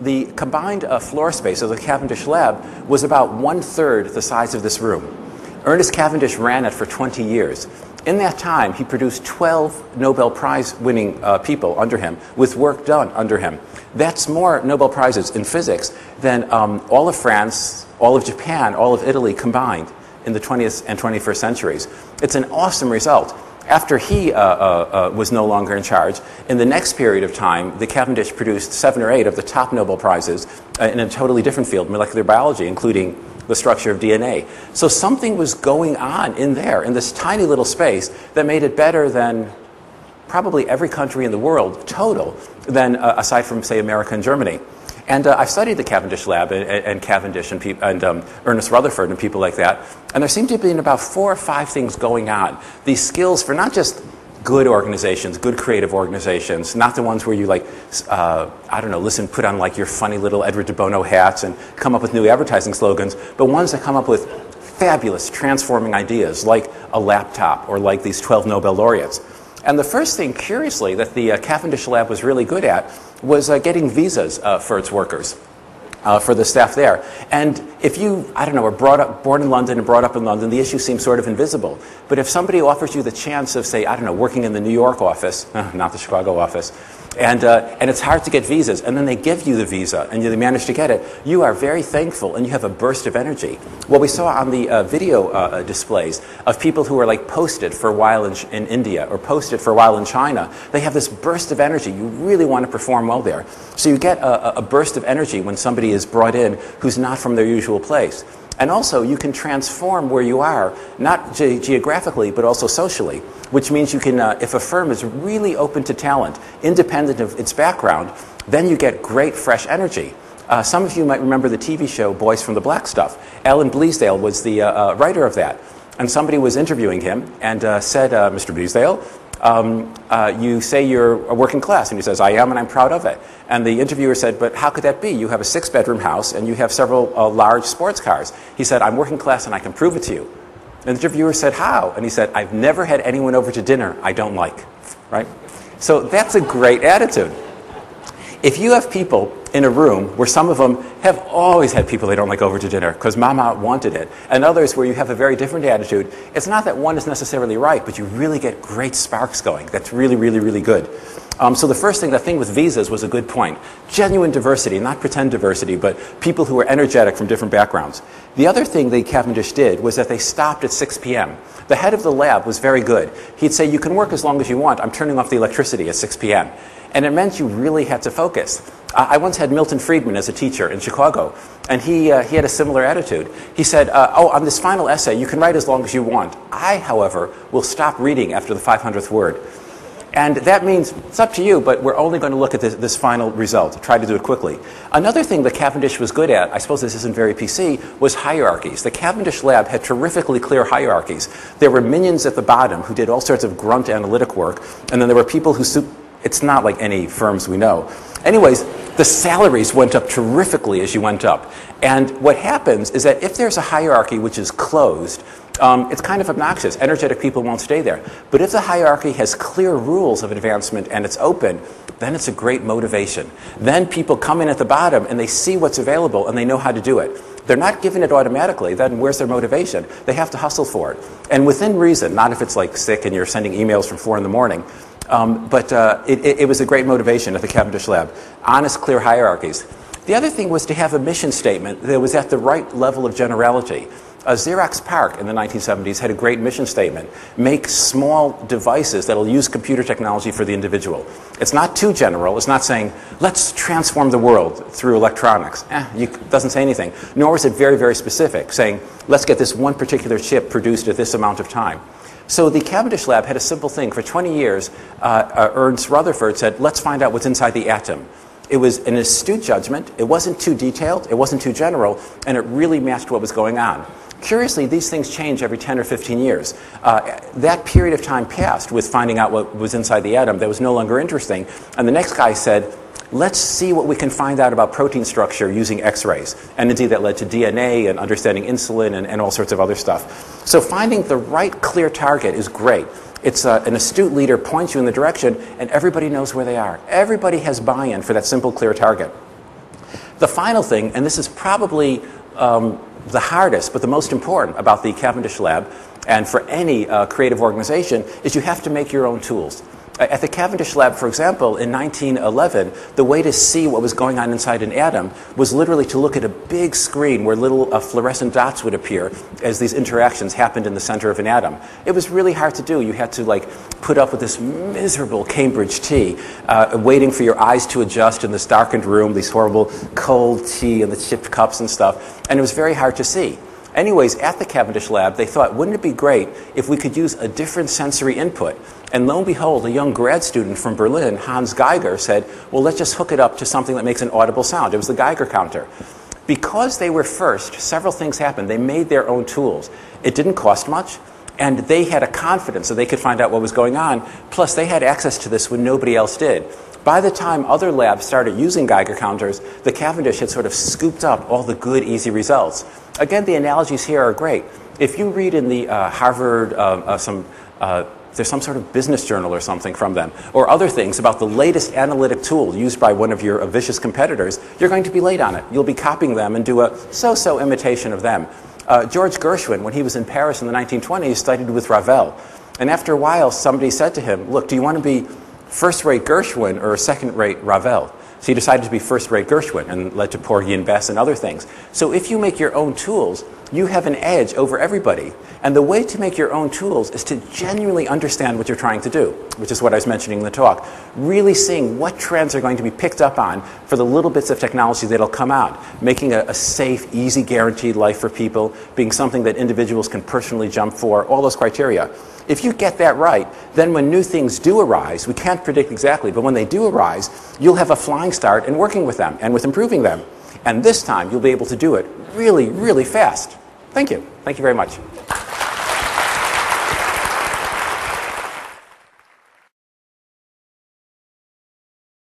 The combined floor space of the Cavendish lab was about 1/3 the size of this room. Ernest Cavendish ran it for 20 years. In that time, he produced 12 Nobel Prize winning people under him, with work done under him. That's more Nobel Prizes in physics than all of France, all of Japan, all of Italy combined in the 20th and 21st centuries. It's an awesome result. After he was no longer in charge, in the next period of time, the Cavendish produced 7 or 8 of the top Nobel Prizes in a totally different field, molecular biology, including the structure of DNA. So something was going on in there, in this tiny little space, that made it better than probably every country in the world, total, than aside from, say, America and Germany. And I've studied the Cavendish lab and Cavendish and Ernest Rutherford and people like that. And there seem to have been about 4 or 5 things going on. These skills for not just good organizations, good creative organizations, not the ones where you put on like your funny little Edward de Bono hats and come up with new advertising slogans, but ones that come up with fabulous transforming ideas like a laptop or like these 12 Nobel laureates. And the first thing, curiously, that the Cavendish lab was really good at was getting visas for its workers, for the staff there. And if you, were born in London and brought up in London, the issue seems sort of invisible. But if somebody offers you the chance of, say, working in the New York office, not the Chicago office, and it's hard to get visas, and then they give you the visa, and you manage to get it, you are very thankful, and you have a burst of energy. What we saw on the video displays of people who are like posted for a while in India or posted for a while in China, they have this burst of energy. You really want to perform well there. So you get a burst of energy when somebody is brought in who's not from their usual place. And also, you can transform where you are, not geographically, but also socially, which means you can, if a firm is really open to talent, independent of its background, then you get great, fresh energy. Some of you might remember the TV show Boys from the Black Stuff. Alan Bleasdale was the writer of that. And somebody was interviewing him and said, Mr. Bleasdale, you say you're a working class, and he says, I am, and I'm proud of it. And the interviewer said, but how could that be? You have a 6-bedroom house, and you have several large sports cars. He said, I'm working class, and I can prove it to you. And the interviewer said, how? And he said, I've never had anyone over to dinner I don't like, right? So that's a great attitude. If you have people in a room where some of them have always had people they don't like over to dinner because mama wanted it, and others where you have a very different attitude, it's not that one is necessarily right, but you really get great sparks going. That's really, really, really good. So the first thing, that thing with visas was a good point. Genuine diversity, not pretend diversity, but people who are energetic from different backgrounds. The other thing the Cavendish did was that they stopped at 6 p.m. The head of the lab was very good. He'd say, you can work as long as you want. I'm turning off the electricity at 6 p.m. And it meant you really had to focus. I once had Milton Friedman as a teacher in Chicago, and he had a similar attitude. He said, on this final essay, you can write as long as you want. I, however, will stop reading after the 500th word. And that means it's up to you, but we're only going to look at this final result. Try to do it quickly. Another thing that Cavendish was good at, I suppose this isn't very PC, was hierarchies. The Cavendish lab had terrifically clear hierarchies. There were minions at the bottom who did all sorts of grunt analytic work, and then there were people who... It's not like any firms we know. Anyways, the salaries went up terrifically as you went up. And what happens is that if there's a hierarchy which is closed, it's kind of obnoxious. Energetic people won't stay there. But if the hierarchy has clear rules of advancement and it's open, then it's a great motivation. Then people come in at the bottom and they see what's available and they know how to do it. They're not given it automatically. Then where's their motivation? They have to hustle for it. And within reason, not if it's like sick and you're sending emails from 4 in the morning. But it was a great motivation at the Cavendish lab. Honest, clear hierarchies. The other thing was to have a mission statement that was at the right level of generality. Xerox PARC in the 1970s had a great mission statement. Make small devices that will use computer technology for the individual. It's not too general. It's not saying, let's transform the world through electronics. It doesn't say anything. Nor is it very, very specific, saying, let's get this one particular chip produced at this amount of time. So the Cavendish lab had a simple thing. For 20 years, Ernst Rutherford said, let's find out what's inside the atom. It was an astute judgment. It wasn't too detailed. It wasn't too general. And it really matched what was going on. Curiously, these things change every 10 or 15 years. That period of time passed with finding out what was inside the atom. That was no longer interesting. And the next guy said, let's see what we can find out about protein structure using X-rays. And indeed, that led to DNA and understanding insulin and all sorts of other stuff. So finding the right clear target is great. It's an astute leader points you in the direction, and everybody knows where they are. Everybody has buy-in for that simple, clear target. The final thing, and this is probably the hardest but the most important about the Cavendish Lab and for any creative organization, is you have to make your own tools. At the Cavendish Lab, for example, in 1911, the way to see what was going on inside an atom was literally to look at a big screen where little fluorescent dots would appear as these interactions happened in the center of an atom. It was really hard to do. You had to put up with this miserable Cambridge tea, waiting for your eyes to adjust in this darkened room, these horrible cold tea and the chipped cups and stuff, and it was very hard to see. Anyways, at the Cavendish Lab, they thought, wouldn't it be great if we could use a different sensory input? And lo and behold, a young grad student from Berlin, Hans Geiger, said, well, let's just hook it up to something that makes an audible sound. It was the Geiger counter. Because they were first, several things happened. They made their own tools. It didn't cost much, and they had a confidence that they could find out what was going on. Plus, they had access to this when nobody else did. By the time other labs started using Geiger counters, the Cavendish had sort of scooped up all the good, easy results. Again, the analogies here are great. If you read in the Harvard, there's some sort of business journal or something from them, or other things about the latest analytic tool used by one of your vicious competitors, you're going to be late on it. You'll be copying them and do a so-so imitation of them. George Gershwin, when he was in Paris in the 1920s, studied with Ravel. And after a while, somebody said to him, look, do you want to be first-rate Gershwin or second-rate Ravel? So he decided to be first-rate Gershwin and led to Porgy and Bess and other things. So if you make your own tools, you have an edge over everybody. And the way to make your own tools is to genuinely understand what you're trying to do, which is what I was mentioning in the talk. Really seeing what trends are going to be picked up on for the little bits of technology that'll come out, making a safe, easy, guaranteed life for people, being something that individuals can personally jump for, all those criteria. If you get that right, then when new things do arise, we can't predict exactly, but when they do arise, you'll have a flying start in working with them and with improving them. And this time, you'll be able to do it really, really fast. Thank you. Thank you very much.